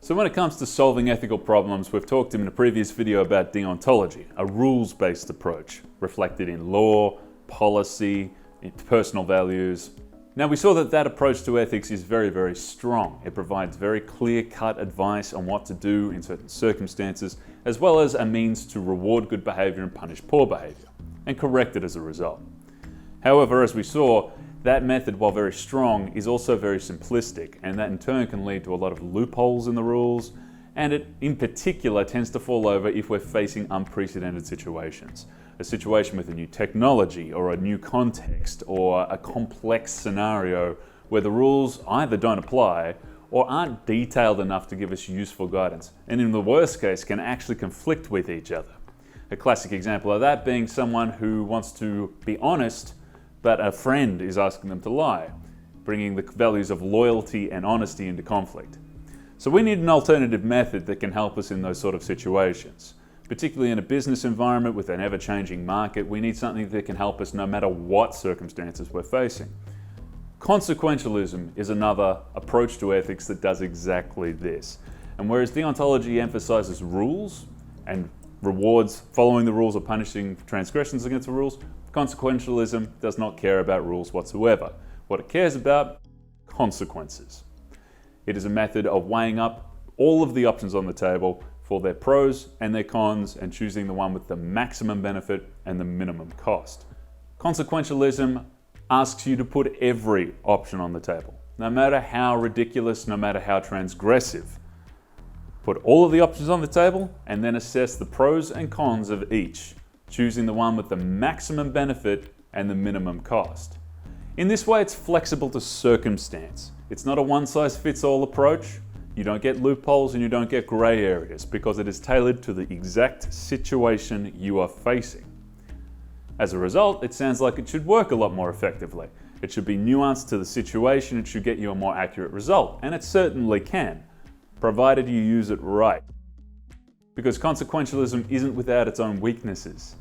So when it comes to solving ethical problems, we've talked in a previous video about deontology, a rules-based approach reflected in law, policy, personal values. Now we saw that approach to ethics is very, very strong. It provides very clear-cut advice on what to do in certain circumstances, as well as a means to reward good behavior and punish poor behavior, and correct it as a result. However, as we saw, that method, while very strong, is also very simplistic, and that in turn can lead to a lot of loopholes in the rules, and it in particular tends to fall over if we're facing unprecedented situations. A situation with a new technology or a new context or a complex scenario where the rules either don't apply or aren't detailed enough to give us useful guidance, and in the worst case can actually conflict with each other. A classic example of that being someone who wants to be honest but a friend is asking them to lie, bringing the values of loyalty and honesty into conflict. So we need an alternative method that can help us in those sort of situations. Particularly in a business environment with an ever-changing market, we need something that can help us no matter what circumstances we're facing. Consequentialism is another approach to ethics that does exactly this. And whereas deontology emphasizes rules and rewards following the rules or punishing transgressions against the rules, consequentialism does not care about rules whatsoever. What it cares about? Consequences. It is a method of weighing up all of the options on the table for their pros and their cons and choosing the one with the maximum benefit and the minimum cost. Consequentialism asks you to put every option on the table, no matter how ridiculous, no matter how transgressive. Put all of the options on the table and then assess the pros and cons of each, choosing the one with the maximum benefit and the minimum cost. In this way, it's flexible to circumstance. It's not a one-size-fits-all approach. You don't get loopholes and you don't get grey areas because it is tailored to the exact situation you are facing. As a result, it sounds like it should work a lot more effectively. It should be nuanced to the situation, it should get you a more accurate result, and it certainly can, provided you use it right. Because consequentialism isn't without its own weaknesses,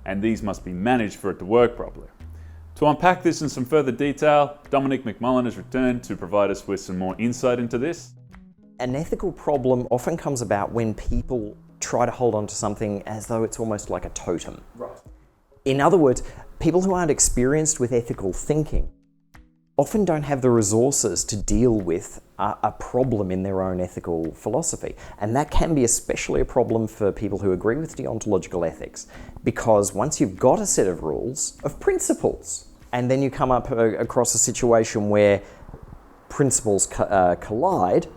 and these must be managed for it to work properly. To unpack this in some further detail, Dominic McMullen has returned to provide us with some more insight into this. An ethical problem often comes about when people try to hold on to something as though it's almost like a totem. Right. In other words, people who aren't experienced with ethical thinking often don't have the resources to deal with a problem in their own ethical philosophy. And that can be especially a problem for people who agree with deontological ethics, because once you've got a set of rules, of principles, and then you come up across a situation where principles collide,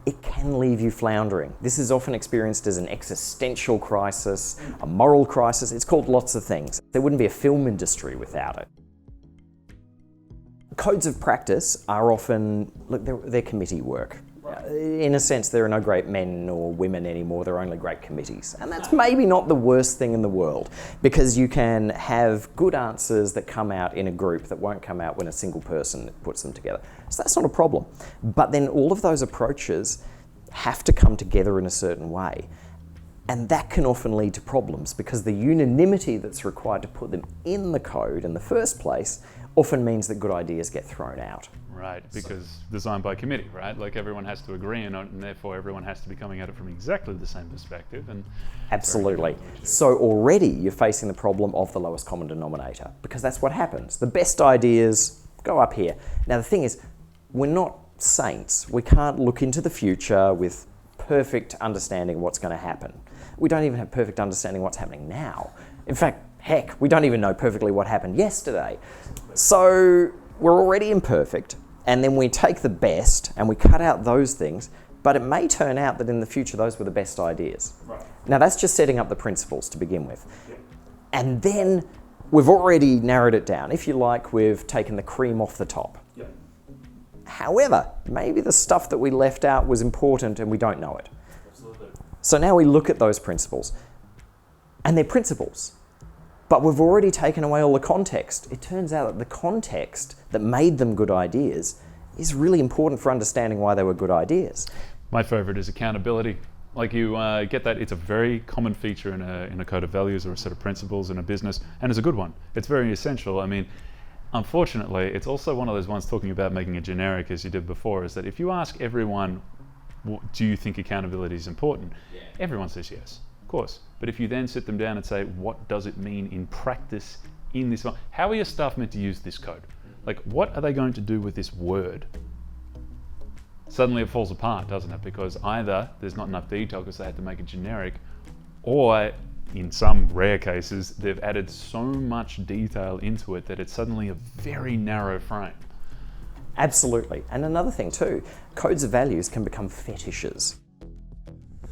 it can leave you floundering. This is often experienced as an existential crisis, a moral crisis. It's called lots of things. There wouldn't be a film industry without it. Codes of practice are often, look, they're committee work. Right. In a sense, there are no great men or women anymore, there are only great committees. And that's maybe not the worst thing in the world, because you can have good answers that come out in a group that won't come out when a single person puts them together. So that's not a problem. But then all of those approaches have to come together in a certain way. And that can often lead to problems, because the unanimity that's required to put them in the code in the first place often means that good ideas get thrown out. Right, because designed by committee, right? Like everyone has to agree on it, and therefore everyone has to be coming at it from exactly the same perspective. And absolutely. So already you're facing the problem of the lowest common denominator, because that's what happens. The best ideas go up here. Now the thing is, we're not saints. We can't look into the future with perfect understanding of what's going to happen. We don't even have perfect understanding of what's happening now. In fact, heck, we don't even know perfectly what happened yesterday. So we're already imperfect, and then we take the best and we cut out those things, but it may turn out that in the future those were the best ideas. Right. Now that's just setting up the principles to begin with. Yeah. And then we've already narrowed it down. If you like, we've taken the cream off the top. Yeah. However, maybe the stuff that we left out was important and we don't know it. Absolutely. So now we look at those principles, and they're principles. But we've already taken away all the context. It turns out that the context that made them good ideas is really important for understanding why they were good ideas. My favorite is accountability. Like you get that, it's a very common feature in a code of values or a set of principles in a business, and it's a good one. It's very essential. I mean, unfortunately, it's also one of those ones talking about making it generic, as you did before, is that if you ask everyone do you think accountability is important? Yeah. Everyone says yes, of course. But if you then sit them down and say, what does it mean in practice in this? How are your staff meant to use this code? Like, what are they going to do with this word? Suddenly it falls apart, doesn't it? Because either there's not enough detail because they had to make it generic, or in some rare cases, they've added so much detail into it that it's suddenly a very narrow frame. Absolutely. And another thing too, codes of values can become fetishes.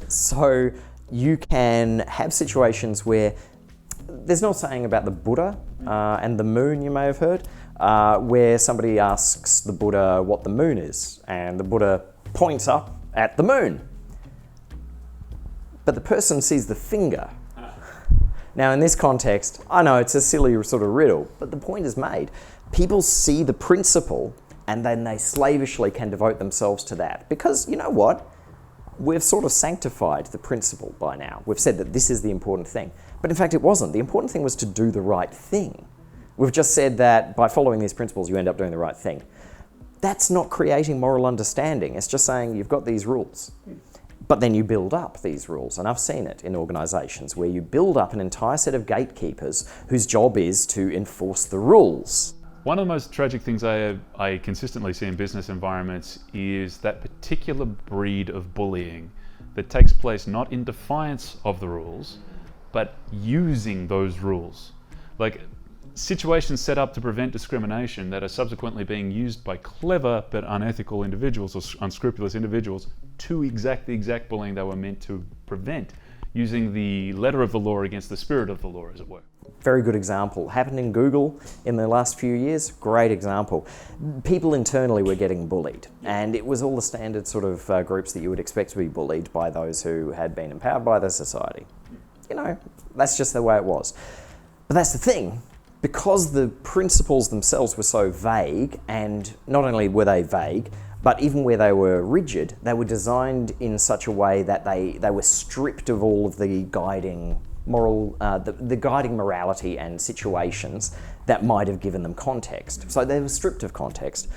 So you can have situations where there's no saying about the Buddha and the moon, you may have heard, where somebody asks the Buddha what the moon is, and the Buddha points up at the moon. But the person sees the finger. Now in this context, I know it's a silly sort of riddle, but the point is made. People see the principle and then they slavishly can devote themselves to that. Because you know what? We've sort of sanctified the principle by now. We've said that this is the important thing. But in fact, it wasn't. The important thing was to do the right thing. We've just said that by following these principles, you end up doing the right thing. That's not creating moral understanding. It's just saying you've got these rules. But then you build up these rules. And I've seen it in organisations where you build up an entire set of gatekeepers whose job is to enforce the rules. One of the most tragic things I consistently see in business environments is that particular breed of bullying that takes place not in defiance of the rules, but using those rules. Like situations set up to prevent discrimination that are subsequently being used by clever but unethical individuals or unscrupulous individuals to exact the exact bullying they were meant to prevent, using the letter of the law against the spirit of the law, as it were. Very good example. Happened in Google in the last few years. Great example. People internally were getting bullied, and it was all the standard sort of groups that you would expect to be bullied by those who had been empowered by the society. You know, that's just the way it was. But that's the thing. Because the principles themselves were so vague, and not only were they vague, but even where they were rigid, they were designed in such a way that they were stripped of all of the guiding moral, the guiding morality and situations that might have given them context. So they were stripped of context.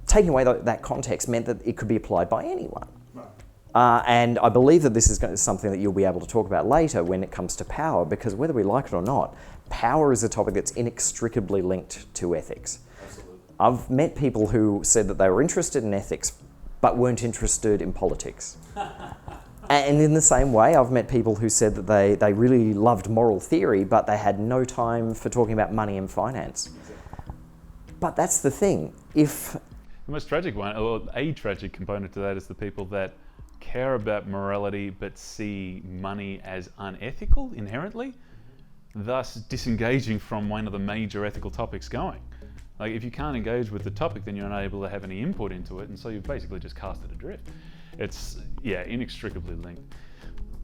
Taking away that context meant that it could be applied by anyone. And I believe that this is something that you'll be able to talk about later when it comes to power, because whether we like it or not, power is a topic that's inextricably linked to ethics. Absolutely. I've met people who said that they were interested in ethics, but weren't interested in politics. And in the same way, I've met people who said that they really loved moral theory, but they had no time for talking about money and finance. Exactly. But that's the thing. If the most tragic one, or a tragic component to that, is the people that care about morality but see money as unethical inherently, thus disengaging from one of the major ethical topics going. Like, if you can't engage with the topic, then you're not able to have any input into it, and so you've basically just cast it adrift. It's, inextricably linked.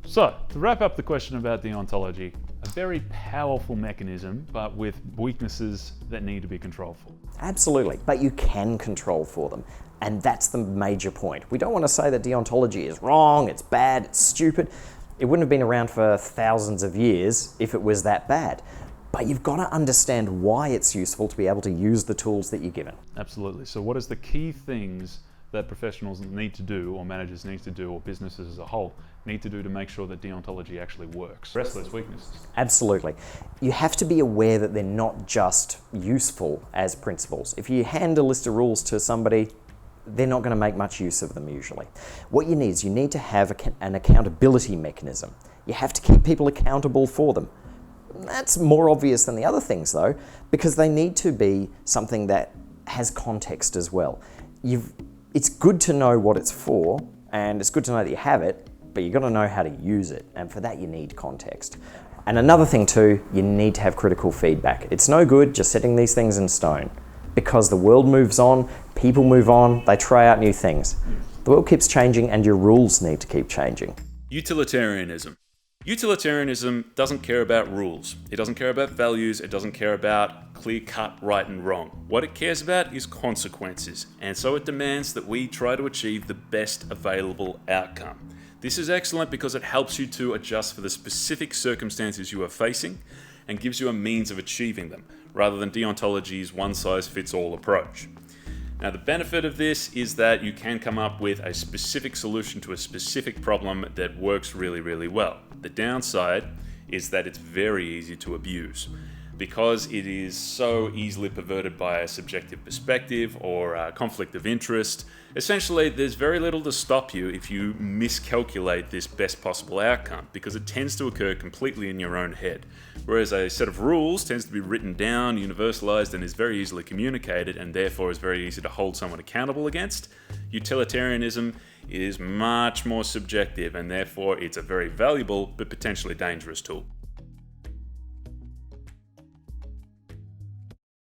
So, to wrap up the question about deontology, a very powerful mechanism, but with weaknesses that need to be controlled for. Absolutely, but you can control for them. And that's the major point. We don't want to say that deontology is wrong, it's bad, it's stupid. It wouldn't have been around for thousands of years if it was that bad. But you've got to understand why it's useful to be able to use the tools that you're given. Absolutely. So what is the key things that professionals need to do, or managers need to do, or businesses as a whole need to do to make sure that deontology actually works? Address those weaknesses. Absolutely. You have to be aware that they're not just useful as principles. If you hand a list of rules to somebody, they're not going to make much use of them usually. What you need is you need to have an accountability mechanism. You have to keep people accountable for them. That's more obvious than the other things though, because they need to be something that has context as well. It's good to know what it's for, and it's good to know that you have it, but you've got to know how to use it, and for that you need context. And another thing too, you need to have critical feedback. It's no good just setting these things in stone, because the world moves on, people move on, they try out new things. The world keeps changing, and your rules need to keep changing. Utilitarianism. Utilitarianism doesn't care about rules. It doesn't care about values. It doesn't care about clear-cut right and wrong. What it cares about is consequences, and so it demands that we try to achieve the best available outcome. This is excellent because it helps you to adjust for the specific circumstances you are facing and gives you a means of achieving them, rather than deontology's one-size-fits-all approach. Now, the benefit of this is that you can come up with a specific solution to a specific problem that works really, really well. The downside is that it's very easy to abuse. Because it is so easily perverted by a subjective perspective or a conflict of interest, essentially there's very little to stop you if you miscalculate this best possible outcome, because it tends to occur completely in your own head. Whereas a set of rules tends to be written down, universalized, and is very easily communicated, and therefore is very easy to hold someone accountable against. Utilitarianism is much more subjective, and therefore it's a very valuable but potentially dangerous tool.